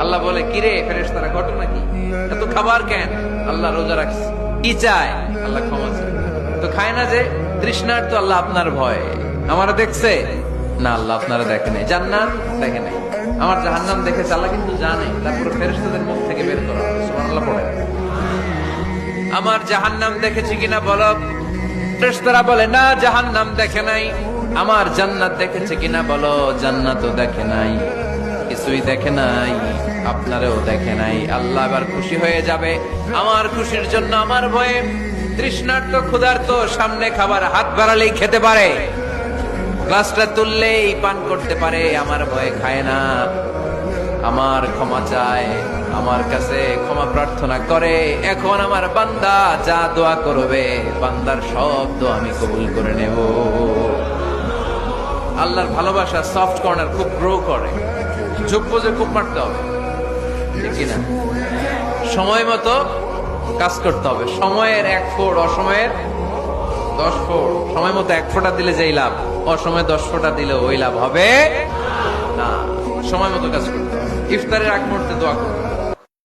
আল্লাহ বলে, কিরে ফেরেশতারা, ঘটনা কি? এত খাবার কেন? আল্লাহ রোজা রাখছে। কি চায়? আল্লাহ ক্ষমা চায়। তো খায় না যে তৃষ্ণার, তো আল্লাহ আপনার ভয়। আমারা দেখছে না, আল্লাহ আপনারা দেখে নাই। জান্নাত দেখে নাই, আমার জাহান্নাম দেখেছে আল্লাহ কিন্তু জানে। তারপরে ফেরেশতাদের মুখ থেকে বের করা হবে। সুবহানাল্লাহ পড়ে। আমার জাহান্নাম দেখেছি কিনা বলো। ফেরেশতারা বলে, না জাহান্নাম দেখে নাই। আমার জান্নাত দেখেছে কিনা বলো। জান্নাতও দেখে নাই, কিছুই দেখে নাই, আপনারেও দেখে নাই। আল্লাহ এবার খুশি হয়ে যাবে। আমার খুশির জন্য, আমার ভয়ে তৃষ্ণার্ত ক্ষুধার্ত সামনে খাবার হাত বাড়ালেই খেতে পারে, গ্লাসটা তুললেই পান করতে পারে, আমার ভয়ে খায় না। আমার ক্ষমা চায়, আমার কাছে ক্ষমা প্রার্থনা করে। এখন আমার বান্দা যা দোয়া করবে, বান্দার সব দোয়া আমি কবুল করে নেব। আল্লাহর ভালোবাসা সফট কর্নার খুব গ্রো করে। যোগ্য যে খুব মারতে হবে, ঠিক কিনা? সময় মতো কাজ করতে হবে। সময়ের 1 ফোঁট, অসময়ের 10 ফোঁট। সময় মতো 1 ফোঁটা দিলে যেই লাভ, অসময়ে 10 ফোঁটা দিলে ওই লাভ হবে না। সময় মতো কাজ করতে হবে। ইফতারের আগ মুহূর্তে দোয়া করতে হবে।